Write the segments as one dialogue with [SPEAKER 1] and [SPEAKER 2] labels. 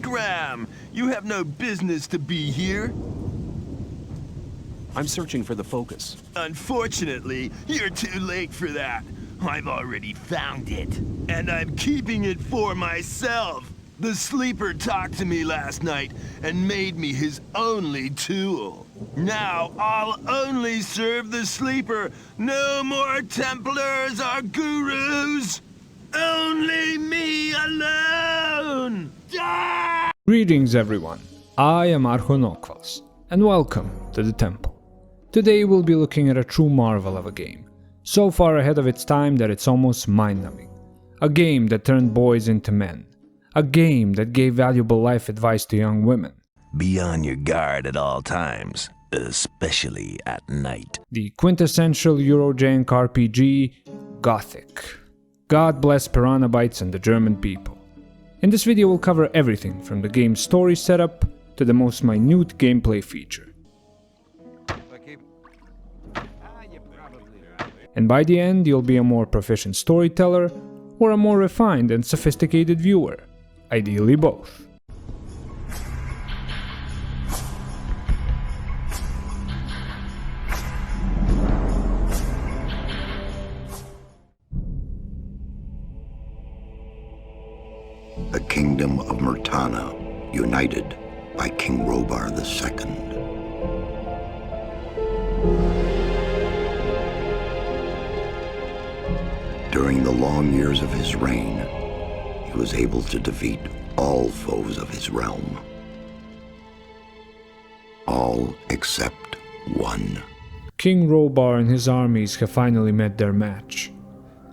[SPEAKER 1] scram! You have no business to be here.
[SPEAKER 2] I'm searching for the focus.
[SPEAKER 1] Unfortunately, you're too late for that. I've already found it, and I'm keeping it for myself. The Sleeper talked to me last night and made me his only tool. Now I'll only serve the Sleeper. No more Templars or Gurus. Only me alone! Ah!
[SPEAKER 3] Greetings everyone, I am Archonokvals, and welcome to the Temple. Today we'll be looking at a true marvel of a game, so far ahead of its time that it's almost mind-numbing. A game that turned boys into men. A game that gave valuable life advice to young women.
[SPEAKER 4] Be on your guard at all times, especially at night.
[SPEAKER 3] The quintessential Eurojank RPG, Gothic. God bless Piranha Bytes and the German people. In this video we'll cover everything from the game's story setup to the most minute gameplay feature. And by the end you'll be a more proficient storyteller or a more refined and sophisticated viewer. Ideally both.
[SPEAKER 5] The Kingdom of Myrtana, united by King Rhobar II. During the long years of his reign, he was able to defeat all foes of his realm. All except one.
[SPEAKER 3] King Rhobar and his armies have finally met their match.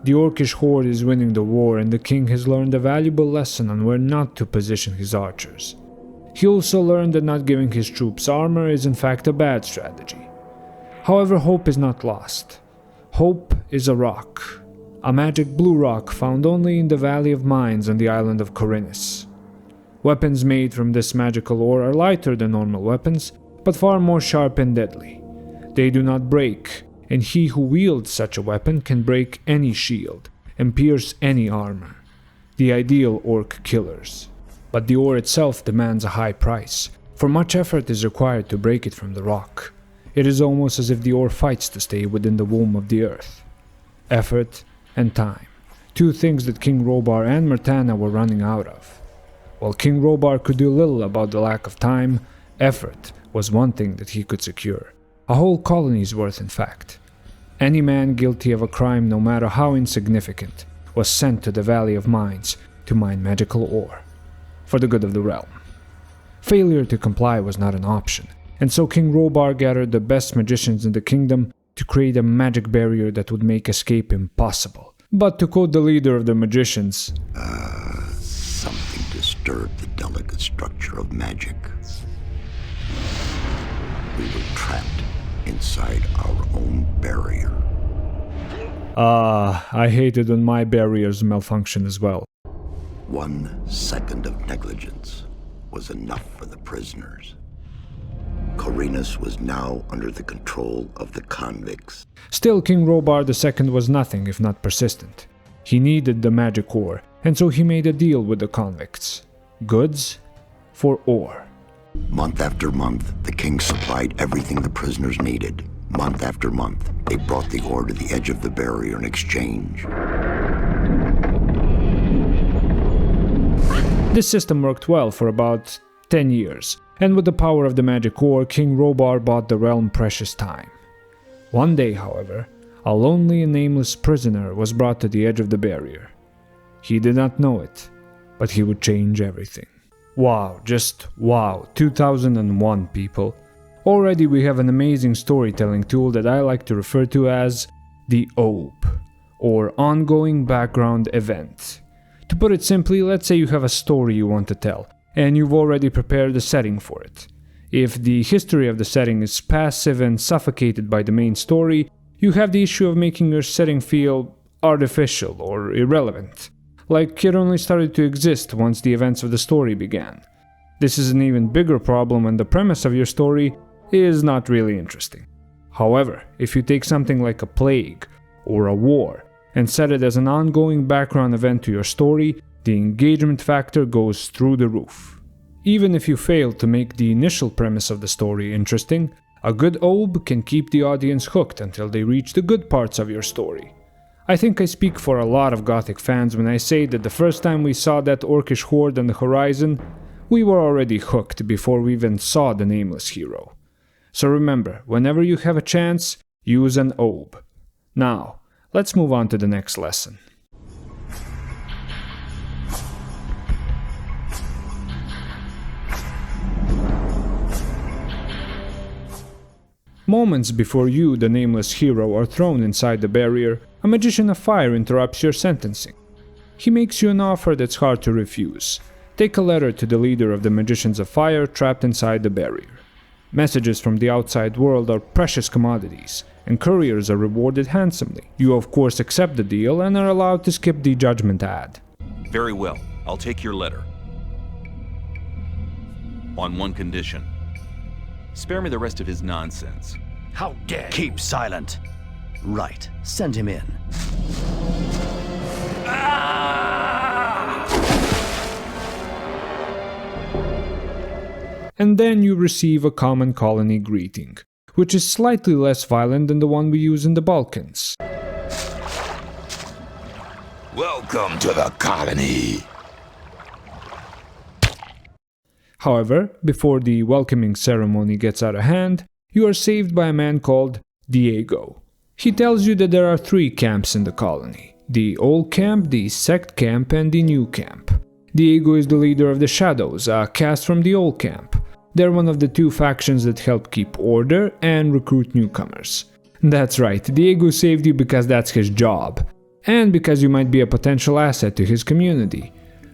[SPEAKER 3] The orchish horde is winning the war, and the king has learned a valuable lesson on where not to position his archers. He also learned that not giving his troops armor is in fact a bad strategy. However, hope is not lost. Hope is a rock. A magic blue rock found only in the Valley of Mines on the island of Corinus. Weapons made from this magical ore are lighter than normal weapons, but far more sharp and deadly. They do not break, and he who wields such a weapon can break any shield and pierce any armor. The ideal orc killers. But the ore itself demands a high price, for much effort is required to break it from the rock. It is almost as if the ore fights to stay within the womb of the earth. Effort and time. Two things that King Rhobar and Myrtana were running out of. While King Rhobar could do little about the lack of time, effort was one thing that he could secure. A whole colony's worth, in fact. Any man guilty of a crime, no matter how insignificant, was sent to the Valley of Mines to mine magical ore, for the good of the realm. Failure to comply was not an option, and so King Rhobar gathered the best magicians in the kingdom to create a magic barrier that would make escape impossible. But to quote the leader of the magicians,
[SPEAKER 5] Something disturbed the delicate structure of magic. We were trapped inside our own barrier.
[SPEAKER 3] I hate it when my barriers malfunction as well.
[SPEAKER 5] 1 second of negligence was enough for the prisoners. Corinus was now under the control of the convicts.
[SPEAKER 3] Still, King Rhobar II was nothing if not persistent. He needed the magic ore, and so he made a deal with the convicts. Goods for ore.
[SPEAKER 5] Month after month, the king supplied everything the prisoners needed. Month after month, they brought the ore to the edge of the barrier in exchange.
[SPEAKER 3] This system worked well for about 10 years, and with the power of the magic ore, King Rhobar bought the realm precious time. One day, however, a lonely and nameless prisoner was brought to the edge of the barrier. He did not know it, but he would change everything. Wow, just wow, 2001 people. Already we have an amazing storytelling tool that I like to refer to as the OBE, or Ongoing Background Event. To put it simply, let's say you have a story you want to tell, and you've already prepared a setting for it. If the history of the setting is passive and suffocated by the main story, you have the issue of making your setting feel artificial or irrelevant, like it only started to exist once the events of the story began. This is an even bigger problem when the premise of your story is not really interesting. However, if you take something like a plague or a war and set it as an ongoing background event to your story, the engagement factor goes through the roof. Even if you fail to make the initial premise of the story interesting, a good obe can keep the audience hooked until they reach the good parts of your story. I think I speak for a lot of Gothic fans when I say that the first time we saw that orcish horde on the horizon, we were already hooked before we even saw the nameless hero. So remember, whenever you have a chance, use an obe. Now, let's move on to the next lesson. Moments before you, the nameless hero, are thrown inside the barrier, a magician of fire interrupts your sentencing. He makes you an offer that's hard to refuse. Take a letter to the leader of the magicians of fire trapped inside the barrier. Messages from the outside world are precious commodities, and couriers are rewarded handsomely. You of course accept the deal and are allowed to skip the judgment ad.
[SPEAKER 2] Very well, I'll take your letter. On one condition. Spare me the rest of his nonsense.
[SPEAKER 6] How dare
[SPEAKER 7] Keep silent. Right, send him in.
[SPEAKER 3] And then you receive a common colony greeting, which is slightly less violent than the one we use in the Balkans.
[SPEAKER 1] Welcome to the colony.
[SPEAKER 3] However, before the welcoming ceremony gets out of hand, you are saved by a man called Diego. He tells you that there are 3 camps in the colony: the old camp, the sect camp, and the new camp. Diego is the leader of the Shadows, a caste from the old camp. They're one of the 2 factions that help keep order and recruit newcomers. That's right, Diego saved you because that's his job, and because you might be a potential asset to his community.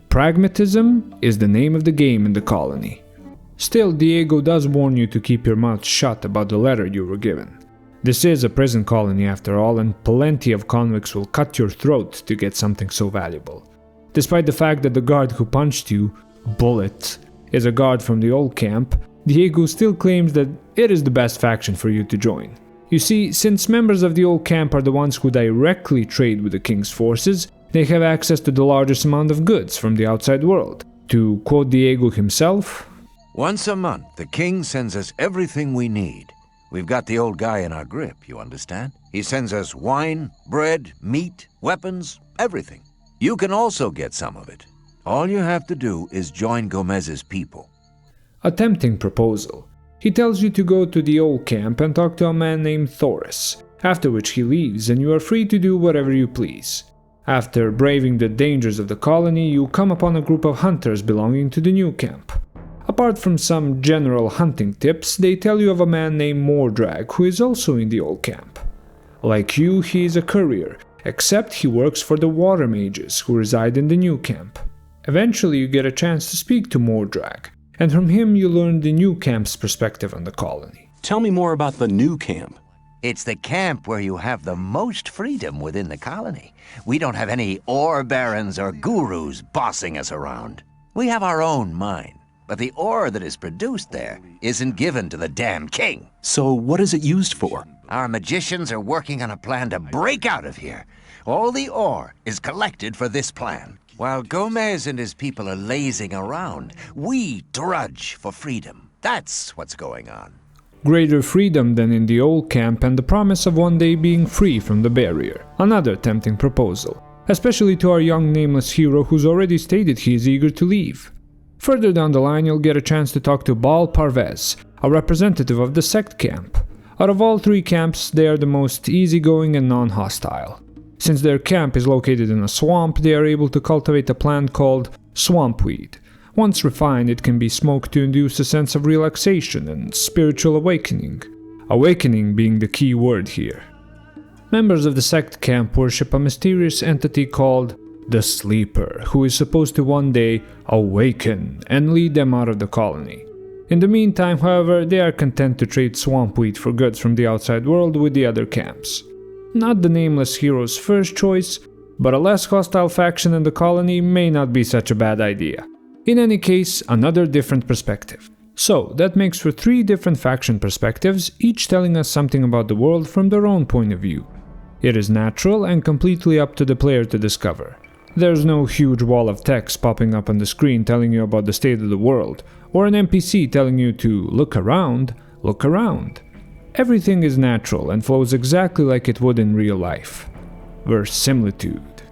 [SPEAKER 3] Pragmatism is the name of the game in the colony. Still, Diego does warn you to keep your mouth shut about the letter you were given. This is a prison colony after all, and plenty of convicts will cut your throat to get something so valuable. Despite the fact that the guard who punched you, Bullet, is a guard from the old camp, Diego still claims that it is the best faction for you to join. You see, since members of the old camp are the ones who directly trade with the king's forces, they have access to the largest amount of goods from the outside world. To quote Diego himself,
[SPEAKER 8] "Once a month, the king sends us everything we need. We've got the old guy in our grip, you understand? He sends us wine, bread, meat, weapons, everything. You can also get some of it. All you have to do is join Gomez's people."
[SPEAKER 3] a tempting proposal. He tells you to go to the old camp and talk to a man named Thoris, after which he leaves and you are free to do whatever you please. After braving the dangers of the colony, you come upon a group of hunters belonging to the new camp. Apart from some general hunting tips, they tell you of a man named Mordrag who is also in the old camp. Like you, he is a courier, except he works for the water mages who reside in the new camp. Eventually you get a chance to speak to Mordrag, and from him you learn the new camp's perspective on the colony.
[SPEAKER 6] Tell me more about the new camp.
[SPEAKER 7] It's the camp where you have the most freedom within the colony. We don't have any ore barons or gurus bossing us around. We have our own mine, but the ore that is produced there isn't given to the damn king.
[SPEAKER 6] So what is it used for?
[SPEAKER 7] Our magicians are working on a plan to break out of here. All the ore is collected for this plan. While Gomez and his people are lazing around, we drudge for freedom. That's what's going on.
[SPEAKER 3] Greater freedom than in the old camp and the promise of one day being free from the barrier. Another tempting proposal, especially to our young nameless hero who's already stated he is eager to leave. Further down the line you'll get a chance to talk to Baal Parvez, a representative of the sect camp. Out of all 3 camps, they are the most easygoing and non-hostile. Since their camp is located in a swamp, they are able to cultivate a plant called swampweed. Once refined, it can be smoked to induce a sense of relaxation and spiritual awakening. Awakening being the key word here. Members of the sect camp worship a mysterious entity called the Sleeper, who is supposed to one day awaken and lead them out of the colony. In the meantime, however, they are content to trade swampweed for goods from the outside world with the other camps. Not the nameless hero's first choice, but a less hostile faction in the colony may not be such a bad idea. In any case, another different perspective. So, that makes for 3 different faction perspectives, each telling us something about the world from their own point of view. It is natural and completely up to the player to discover. There's no huge wall of text popping up on the screen telling you about the state of the world, or an NPC telling you to look around, look around. Everything is natural and flows exactly like it would in real life. Verisimilitude.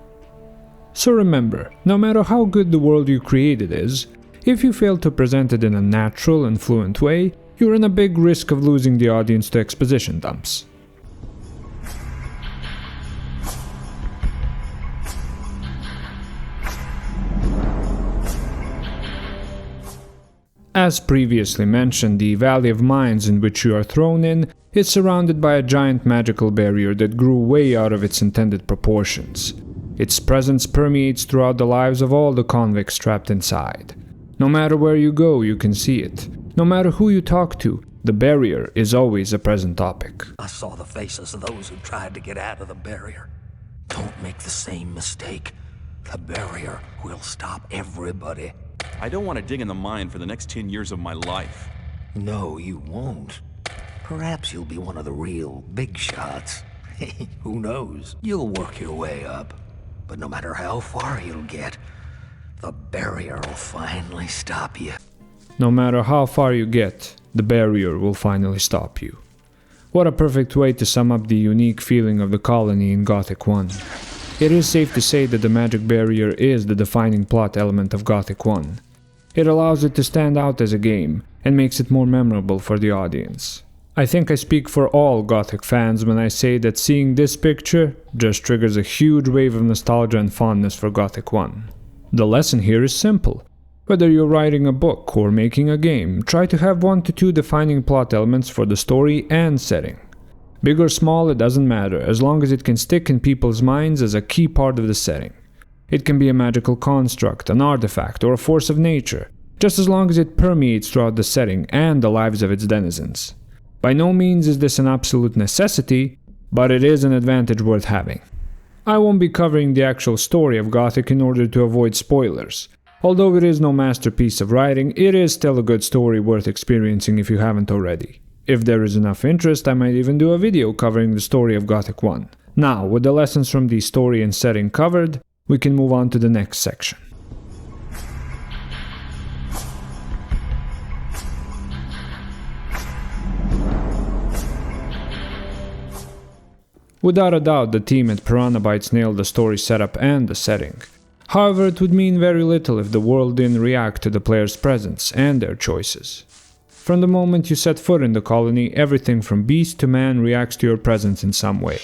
[SPEAKER 3] So remember, no matter how good the world you created is, if you fail to present it in a natural and fluent way, you're in a big risk of losing the audience to exposition dumps. As previously mentioned, the Valley of Mines in which you are thrown in is surrounded by a giant magical barrier that grew way out of its intended proportions. Its presence permeates throughout the lives of all the convicts trapped inside. No matter where you go, you can see it. No matter who you talk to, the barrier is always a present topic.
[SPEAKER 9] I saw the faces of those who tried to get out of the barrier. Don't make the same mistake. The barrier will stop everybody.
[SPEAKER 2] I don't want to dig in the mine for the next 10 years of my life.
[SPEAKER 9] No, you won't. Perhaps you'll be one of the real big shots. Who knows? You'll work your way up. But no matter how far you'll get, the barrier will finally stop you.
[SPEAKER 3] No matter how far you get, the barrier will finally stop you. What a perfect way to sum up the unique feeling of the colony in Gothic 1. It is safe to say that the magic barrier is the defining plot element of Gothic 1. It allows it to stand out as a game, and makes it more memorable for the audience. I think I speak for all Gothic fans when I say that seeing this picture just triggers a huge wave of nostalgia and fondness for Gothic 1. The lesson here is simple. Whether you're writing a book or making a game, try to have 1 to 2 defining plot elements for the story and setting. Big or small, it doesn't matter, as long as it can stick in people's minds as a key part of the setting. It can be a magical construct, an artifact, or a force of nature, just as long as it permeates throughout the setting and the lives of its denizens. By no means is this an absolute necessity, but it is an advantage worth having. I won't be covering the actual story of Gothic in order to avoid spoilers. Although it is no masterpiece of writing, it is still a good story worth experiencing if you haven't already. If there is enough interest, I might even do a video covering the story of Gothic 1. Now, with the lessons from the story and setting covered, we can move on to the next section. Without a doubt, the team at Piranha Bytes nailed the story setup and the setting. However, it would mean very little if the world didn't react to the player's presence and their choices. From the moment you set foot in the colony, everything from beast to man reacts to your presence in some way.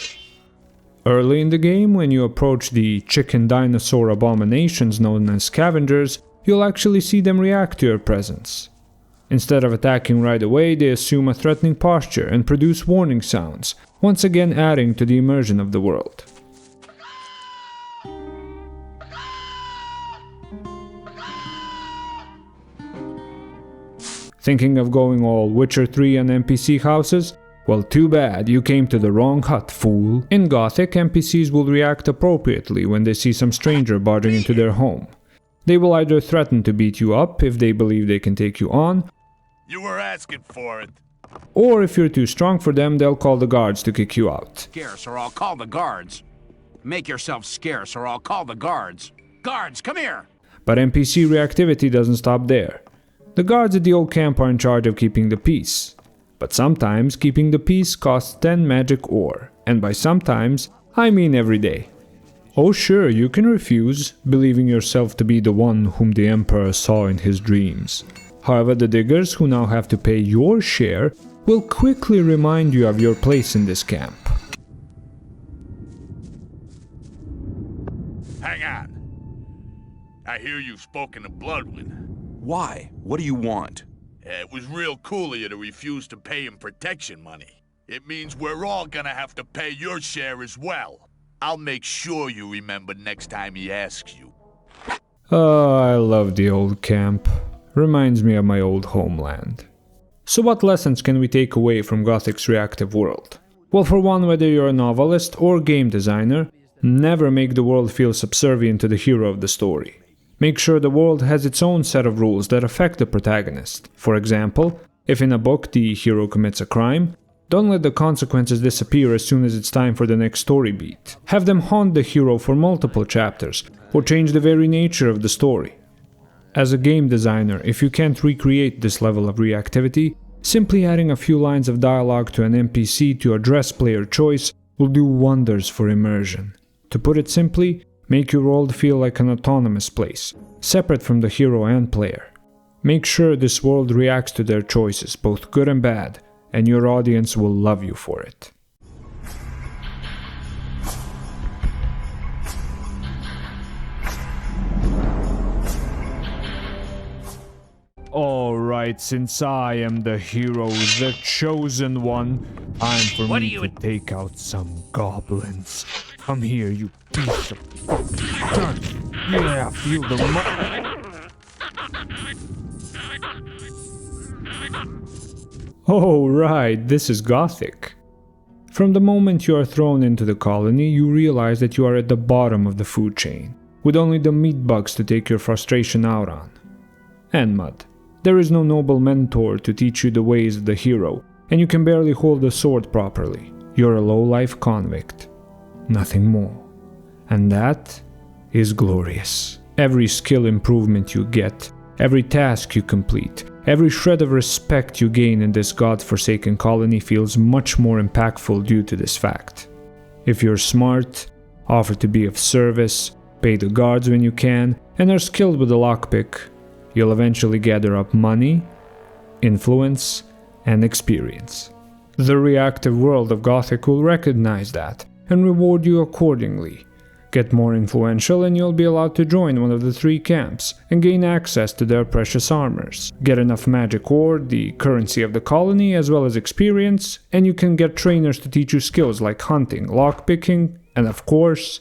[SPEAKER 3] Early in the game, when you approach the chicken dinosaur abominations known as scavengers, you'll actually see them react to your presence. Instead of attacking right away, they assume a threatening posture and produce warning sounds, once again adding to the immersion of the world. Thinking of going all Witcher 3 and NPC houses? Well, too bad, you came to the wrong hut, fool. In Gothic, NPCs will react appropriately when they see some stranger barging into their home. They will either threaten to beat you up if they believe they can take you on,
[SPEAKER 1] You were asking for it.
[SPEAKER 3] or if you're too strong for them, they'll call the guards to kick you out.
[SPEAKER 10] Scarce, or I'll call the guards. Make yourself scarce, or I'll call the guards. Guards, come here!
[SPEAKER 3] But NPC reactivity doesn't stop there. The guards at the old camp are in charge of keeping the peace. But sometimes keeping the peace costs 10 magic ore, and by sometimes, I mean every day. Oh sure, you can refuse, believing yourself to be the one whom the Emperor saw in his dreams. However, the diggers, who now have to pay your share, will quickly remind you of your place in this camp.
[SPEAKER 1] Hang on. I hear you've spoken to Bloodwind.
[SPEAKER 2] Why? What do you want?
[SPEAKER 1] It was real cool of you to refuse to pay him protection money. It means we're all gonna have to pay your share as well. I'll make sure you remember next time he asks you.
[SPEAKER 3] Oh, I love the old camp. Reminds me of my old homeland. So what lessons can we take away from Gothic's Reactive World? Well, for one, whether you're a novelist or game designer, never make the world feel subservient to the hero of the story. Make sure the world has its own set of rules that affect the protagonist. For example, if in a book the hero commits a crime, Don't let the consequences disappear as soon as it's time for the next story beat. Have them haunt the hero for multiple chapters, or change the very nature of the story. As a game designer, if you can't recreate this level of reactivity, simply adding a few lines of dialogue to an NPC to address player choice will do wonders for immersion. To put it simply, make your world feel like an autonomous place, separate from the hero and player. Make sure this world reacts to their choices, both good and bad, and your audience will love you for it. Alright, since I am the hero, the chosen one, time for me to take out some goblins. Come here, you piece of fucking dirt. Yeah, feel the Oh, right, this is Gothic. From the moment you are thrown into the colony, you realize that you are at the bottom of the food chain, with only the meat bugs to take your frustration out on. And mud. There is no noble mentor to teach you the ways of the hero, and you can barely hold a sword properly. You're a low-life convict. Nothing more. And that is glorious. Every skill improvement you get, every task you complete, every shred of respect you gain in this god-forsaken colony feels much more impactful due to this fact. If you're smart, offer to be of service, pay the guards when you can, and are skilled with the lockpick, you'll eventually gather up money, influence, and experience. The reactive world of Gothic will recognize that and reward you accordingly. Get more influential and you'll be allowed to join one of the 3 camps and gain access to their precious armors. Get enough magic ore, the currency of the colony, as well as experience, and you can get trainers to teach you skills like hunting, lockpicking, and of course,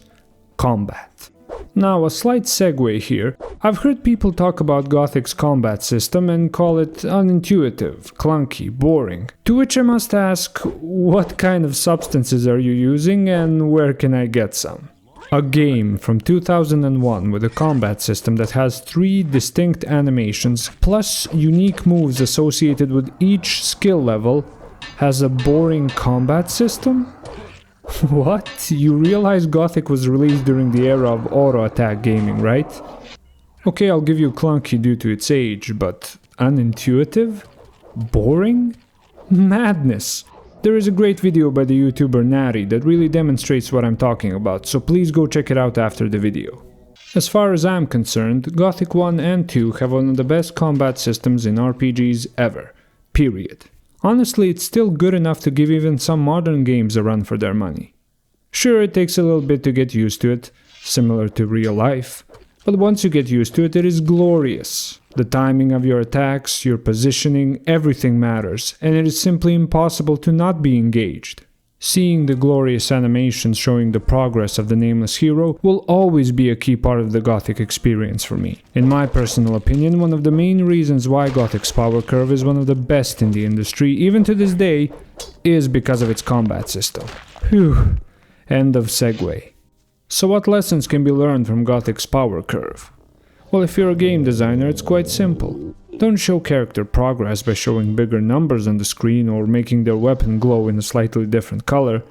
[SPEAKER 3] combat. Now, a slight segue here. I've heard people talk about Gothic's combat system and call it unintuitive, clunky, boring. To which I must ask, what kind of substances are you using and where can I get some? A game from 2001 with a combat system that has 3 distinct animations plus unique moves associated with each skill level has a boring combat system? What? You realize Gothic was released during the era of auto-attack gaming, right? Okay, I'll give you clunky due to its age, but unintuitive? Boring? Madness! There is a great video by the YouTuber Natty that really demonstrates what I'm talking about, so please go check it out after the video. As far as I'm concerned, Gothic 1 and 2 have one of the best combat systems in RPGs ever. Period. Honestly, it's still good enough to give even some modern games a run for their money. Sure, it takes a little bit to get used to it, similar to real life, but once you get used to it, it is glorious. The timing of your attacks, your positioning, everything matters, and it is simply impossible to not be engaged. Seeing the glorious animations showing the progress of the nameless hero will always be a key part of the Gothic experience for me. In my personal opinion, one of the main reasons why Gothic's power curve is one of the best in the industry, even to this day, is because of its combat system. Phew. End of segue. So what lessons can be learned from Gothic's power curve? Well, if you're a game designer, it's quite simple. Don't show character progress by showing bigger numbers on the screen or making their weapon glow in a slightly different color.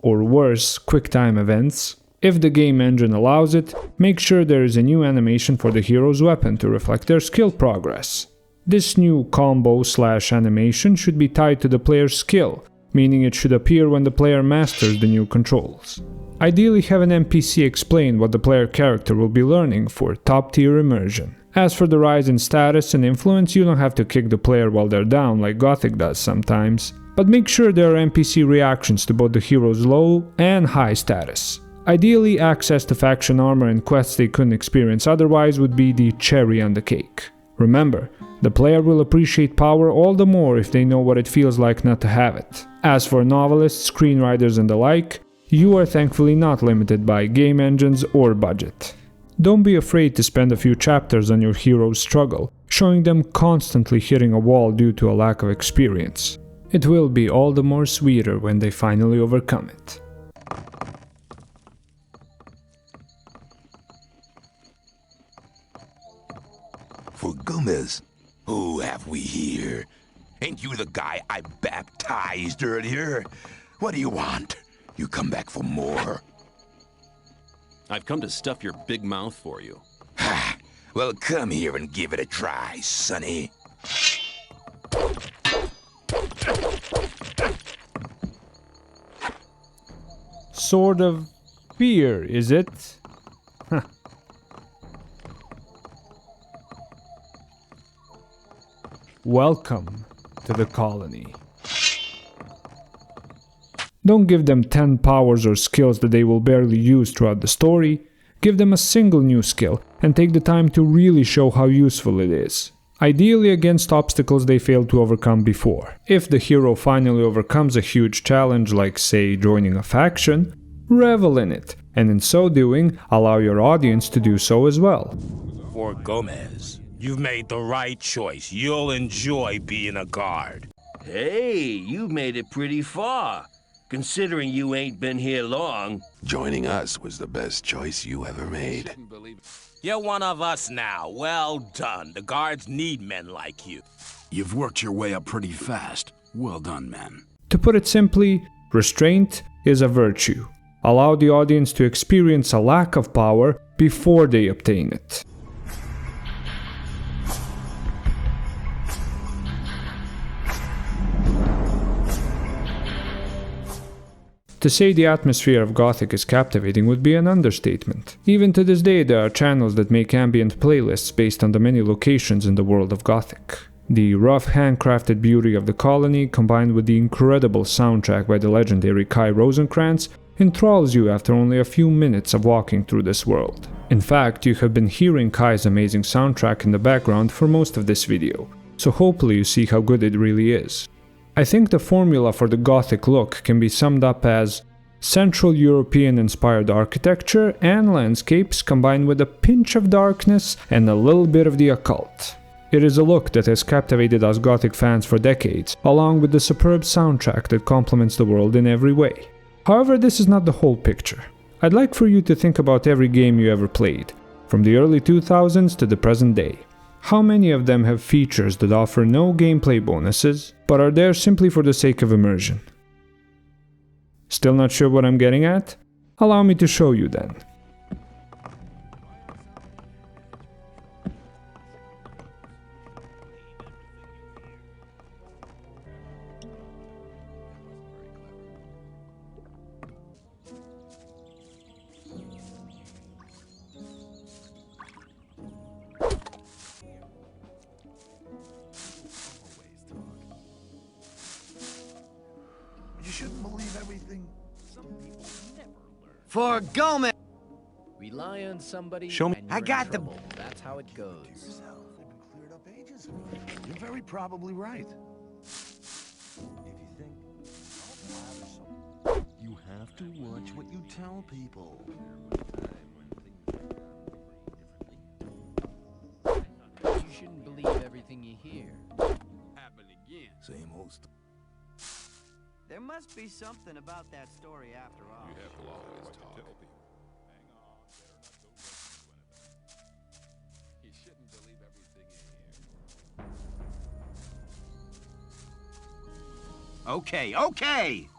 [SPEAKER 3] Or worse, QuickTime events. If the game engine allows it, make sure there is a new animation for the hero's weapon to reflect their skill progress. This new combo/animation should be tied to the player's skill, meaning it should appear when the player masters the new controls. Ideally, have an NPC explain what the player character will be learning for top-tier immersion. As for the rise in status and influence, you don't have to kick the player while they're down like Gothic does sometimes, but make sure there are NPC reactions to both the hero's low and high status. Ideally, access to faction armor and quests they couldn't experience otherwise would be the cherry on the cake. Remember, the player will appreciate power all the more if they know what it feels like not to have it. As for novelists, screenwriters and the like, you are thankfully not limited by game engines or budget. Don't be afraid to spend a few chapters on your hero's struggle, showing them constantly hitting a wall due to a lack of experience. It will be all the more sweeter when they finally overcome it.
[SPEAKER 11] For Gomez, who have we here? Ain't you the guy I baptized earlier? What do you want? You come back for more?
[SPEAKER 2] I've come to stuff your big mouth for you.
[SPEAKER 11] Ha! Well, come here and give it a try, sonny.
[SPEAKER 3] Sword of fear, is it? Huh. Welcome to the colony. Don't give them 10 powers or skills that they will barely use throughout the story. Give them a single new skill and take the time to really show how useful it is. Ideally against obstacles they failed to overcome before. If the hero finally overcomes a huge challenge like, say, joining a faction, revel in it, and in so doing, allow your audience to do so as well.
[SPEAKER 12] For Gomez, you've made the right choice. You'll enjoy being a guard.
[SPEAKER 13] Hey, you've made it pretty far, considering you ain't been here long.
[SPEAKER 11] Joining us was the best choice you ever made.
[SPEAKER 12] You're one of us now. Well done. The guards need men like you.
[SPEAKER 10] You've worked your way up pretty fast. Well done, man.
[SPEAKER 3] To put it simply, restraint is a virtue. Allow the audience to experience a lack of power before they obtain it. To say the atmosphere of Gothic is captivating would be an understatement. Even to this day there are channels that make ambient playlists based on the many locations in the world of Gothic. The rough handcrafted beauty of the colony combined with the incredible soundtrack by the legendary Kai Rosenkrantz enthralls you after only a few minutes of walking through this world. In fact, you have been hearing Kai's amazing soundtrack in the background for most of this video, so hopefully you see how good it really is. I think the formula for the Gothic look can be summed up as Central European-inspired architecture and landscapes combined with a pinch of darkness and a little bit of the occult. It is a look that has captivated us Gothic fans for decades, along with the superb soundtrack that complements the world in every way. However, this is not the whole picture. I'd like for you to think about every game you ever played, from the early 2000s to the present day. How many of them have features that offer no gameplay bonuses, but are there simply for the sake of immersion? Still not sure what I'm getting at? Allow me to show you then.
[SPEAKER 13] For Gomez!
[SPEAKER 14] Rely on somebody.
[SPEAKER 2] Show me.
[SPEAKER 14] I got them. That's how it goes.
[SPEAKER 15] You're very probably right. You have to watch what you tell people.
[SPEAKER 14] You shouldn't believe everything you hear.
[SPEAKER 10] Happen again.
[SPEAKER 15] Same old story.
[SPEAKER 16] There must be something about that story after all.
[SPEAKER 10] You have to always talk. Tell people. Hang on, better not go. He shouldn't believe everything you hear. Okay, okay!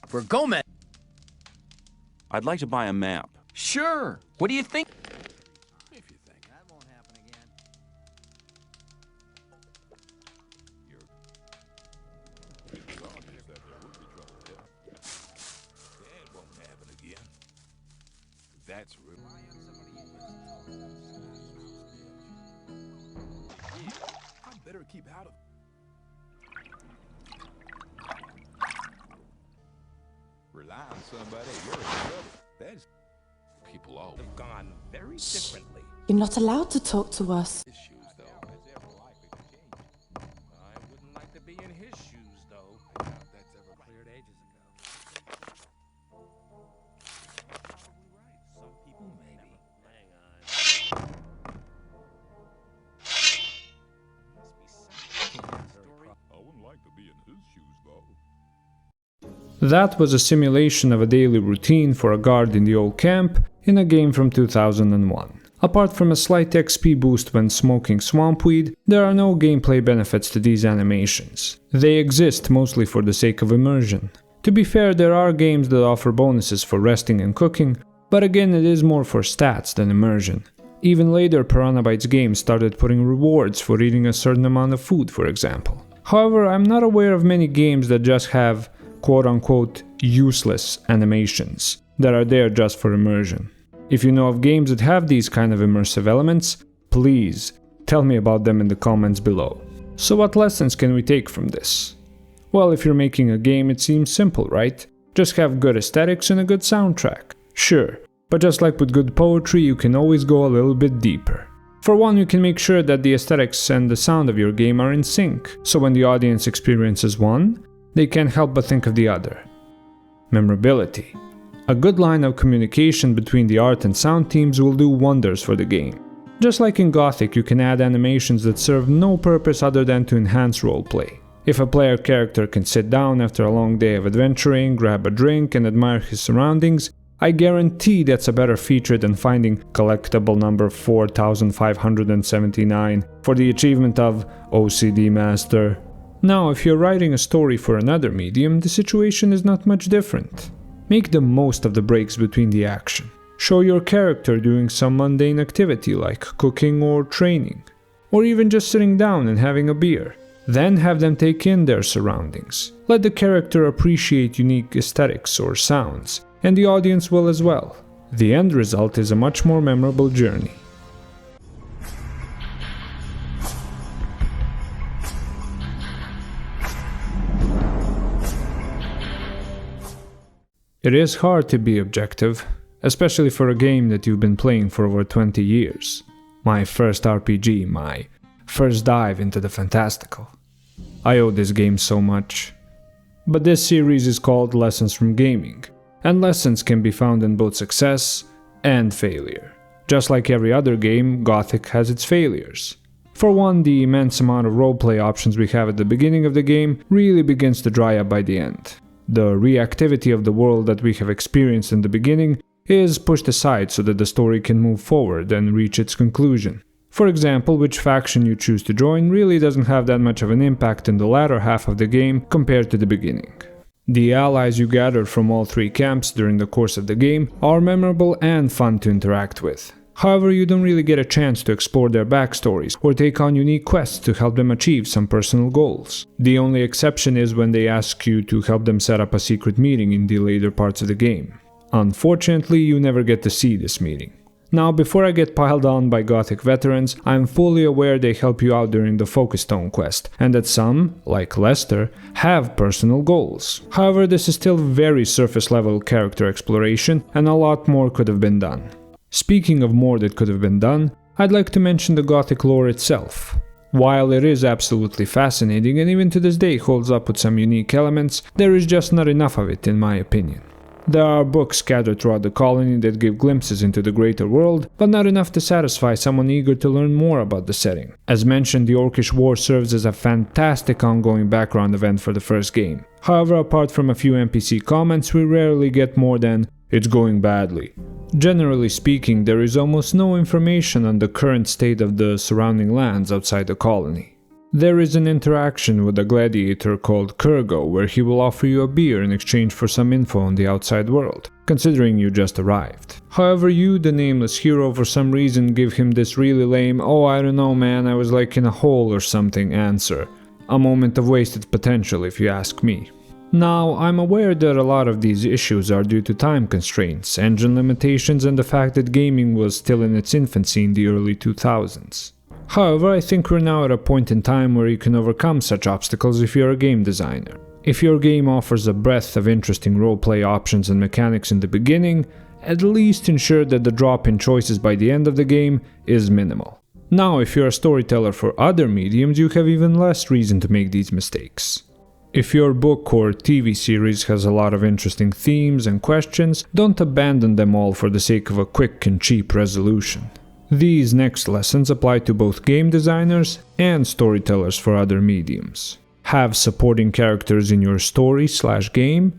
[SPEAKER 14] For Gomez!
[SPEAKER 2] I'd like to buy a map.
[SPEAKER 14] Sure! What do you think?
[SPEAKER 10] If you think.
[SPEAKER 16] That won't happen again.
[SPEAKER 11] That won't happen again. That's real.
[SPEAKER 10] I better keep out of.
[SPEAKER 11] Rely on somebody, you're in trouble. That's
[SPEAKER 10] People all have gone very differently.
[SPEAKER 17] You're not allowed to talk to us.
[SPEAKER 10] Issues, though. I wouldn't like to be in his shoes, though. I doubt that's ever cleared ages ago. Probably right. Some people maybe. Hang on. Must be some story.
[SPEAKER 3] That was a simulation of a daily routine for a guard in the old camp in a game from 2001. Apart from a slight XP boost when smoking swampweed, there are no gameplay benefits to these animations. They exist mostly for the sake of immersion. To be fair, there are games that offer bonuses for resting and cooking, but again it is more for stats than immersion. Even later Piranha Bytes games started putting rewards for eating a certain amount of food, for example. However, I'm not aware of many games that just have quote-unquote useless animations that are there just for immersion. If you know of games that have these kind of immersive elements, please tell me about them in the comments below. So what lessons can we take from this? Well, if you're making a game, it seems simple, right? Just have good aesthetics and a good soundtrack. Sure, but just like with good poetry, you can always go a little bit deeper. For one, you can make sure that the aesthetics and the sound of your game are in sync, so when the audience experiences one, they can't help but think of the other. Memorability. A good line of communication between the art and sound teams will do wonders for the game. Just like in Gothic, you can add animations that serve no purpose other than to enhance roleplay. If a player character can sit down after a long day of adventuring, grab a drink and admire his surroundings, I guarantee that's a better feature than finding collectible number 4579 for the achievement of OCD Master. Now, if you're writing a story for another medium, the situation is not much different. Make the most of the breaks between the action. Show your character doing some mundane activity like cooking or training, or even just sitting down and having a beer. Then have them take in their surroundings. Let the character appreciate unique aesthetics or sounds, and the audience will as well. The end result is a much more memorable journey. It is hard to be objective, especially for a game that you've been playing for over 20 years. My first RPG, my first dive into the fantastical. I owe this game so much. But this series is called Lessons from Gaming, and lessons can be found in both success and failure. Just like every other game, Gothic has its failures. For one, the immense amount of roleplay options we have at the beginning of the game really begins to dry up by the end. The reactivity of the world that we have experienced in the beginning is pushed aside so that the story can move forward and reach its conclusion. For example, which faction you choose to join really doesn't have that much of an impact in the latter half of the game compared to the beginning. The allies you gather from all three camps during the course of the game are memorable and fun to interact with. However, you don't really get a chance to explore their backstories or take on unique quests to help them achieve some personal goals. The only exception is when they ask you to help them set up a secret meeting in the later parts of the game. Unfortunately, you never get to see this meeting. Now, before I get piled on by Gothic veterans, I am fully aware they help you out during the Focus Stone quest, and that some, like Lester, have personal goals. However, this is still very surface level character exploration, and a lot more could have been done. Speaking of more that could have been done, I'd like to mention the Gothic lore itself. While it is absolutely fascinating and even to this day holds up with some unique elements, there is just not enough of it in my opinion. There are books scattered throughout the colony that give glimpses into the greater world, but not enough to satisfy someone eager to learn more about the setting. As mentioned, the Orcish War serves as a fantastic ongoing background event for the first game. However, apart from a few NPC comments, we rarely get more than "it's going badly." Generally speaking, there is almost no information on the current state of the surrounding lands outside the colony. There is an interaction with a gladiator called Kurgo, where he will offer you a beer in exchange for some info on the outside world, considering you just arrived. However, you, the nameless hero, for some reason give him this really lame "oh, I don't know man, I was like in a hole or something" answer. A moment of wasted potential if you ask me. Now, I'm aware that a lot of these issues are due to time constraints, engine limitations, and the fact that gaming was still in its infancy in the early 2000s. However, I think we're now at a point in time where you can overcome such obstacles if you're a game designer. If your game offers a breadth of interesting roleplay options and mechanics in the beginning, at least ensure that the drop-in choices by the end of the game is minimal. Now, if you're a storyteller for other mediums, you have even less reason to make these mistakes. If your book or TV series has a lot of interesting themes and questions, don't abandon them all for the sake of a quick and cheap resolution. These next lessons apply to both game designers and storytellers for other mediums. Have supporting characters in your story/game?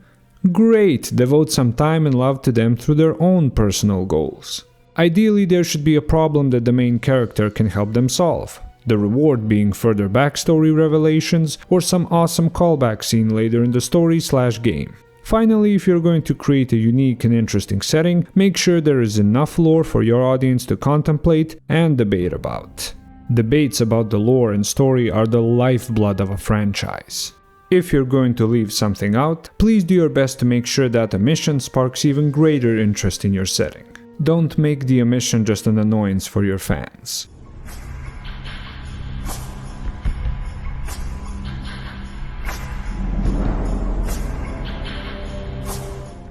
[SPEAKER 3] Great, devote some time and love to them through their own personal goals. Ideally, there should be a problem that the main character can help them solve. The reward being further backstory revelations or some awesome callback scene later in the story/game. Finally, if you're going to create a unique and interesting setting, make sure there is enough lore for your audience to contemplate and debate about. Debates about the lore and story are the lifeblood of a franchise. If you're going to leave something out, please do your best to make sure that a mission sparks even greater interest in your setting. Don't make the omission just an annoyance for your fans.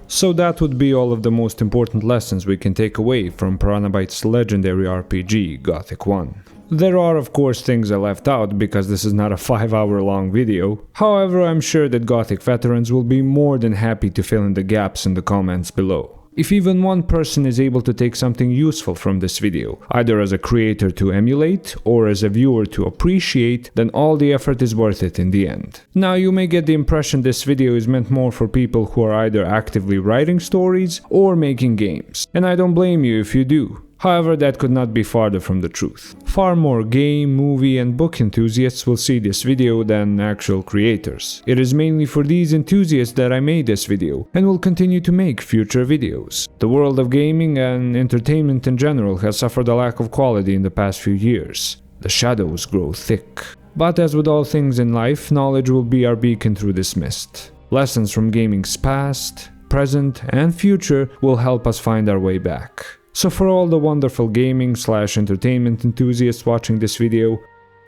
[SPEAKER 3] So that would be all of the most important lessons we can take away from Piranha legendary RPG, Gothic 1. There are of course things I left out because this is not a 5-hour long video. However, I'm sure that Gothic veterans will be more than happy to fill in the gaps in the comments below. If even one person is able to take something useful from this video, either as a creator to emulate or as a viewer to appreciate, then all the effort is worth it in the end. Now, you may get the impression this video is meant more for people who are either actively writing stories or making games, and I don't blame you if you do. However, that could not be farther from the truth. Far more game, movie and book enthusiasts will see this video than actual creators. It is mainly for these enthusiasts that I made this video, and will continue to make future videos. The world of gaming and entertainment in general has suffered a lack of quality in the past few years. The shadows grow thick. But as with all things in life, knowledge will be our beacon through this mist. Lessons from gaming's past, present and future will help us find our way back. So for all the wonderful gaming/entertainment enthusiasts watching this video,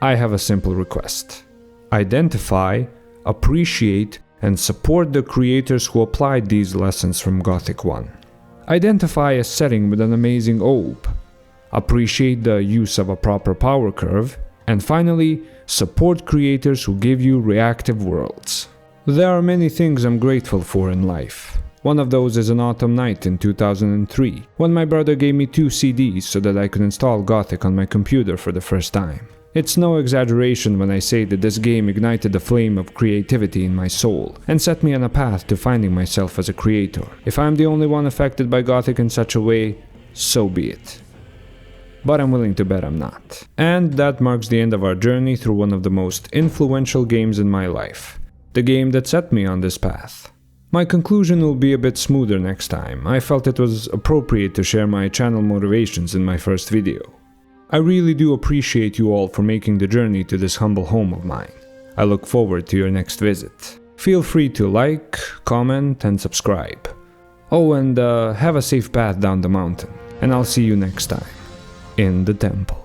[SPEAKER 3] I have a simple request. Identify, appreciate, and support the creators who applied these lessons from Gothic 1. Identify a setting with an amazing OOP. Appreciate the use of a proper power curve. And finally, support creators who give you reactive worlds. There are many things I'm grateful for in life. One of those is an autumn night in 2003, when my brother gave me 2 CDs so that I could install Gothic on my computer for the first time. It's no exaggeration when I say that this game ignited the flame of creativity in my soul, and set me on a path to finding myself as a creator. If I'm the only one affected by Gothic in such a way, so be it. But I'm willing to bet I'm not. And that marks the end of our journey through one of the most influential games in my life. The game that set me on this path. My conclusion will be a bit smoother next time. I felt it was appropriate to share my channel motivations in my first video. I really do appreciate you all for making the journey to this humble home of mine. I look forward to your next visit. Feel free to like, comment and subscribe. Oh, and have a safe path down the mountain. And I'll see you next time in the temple.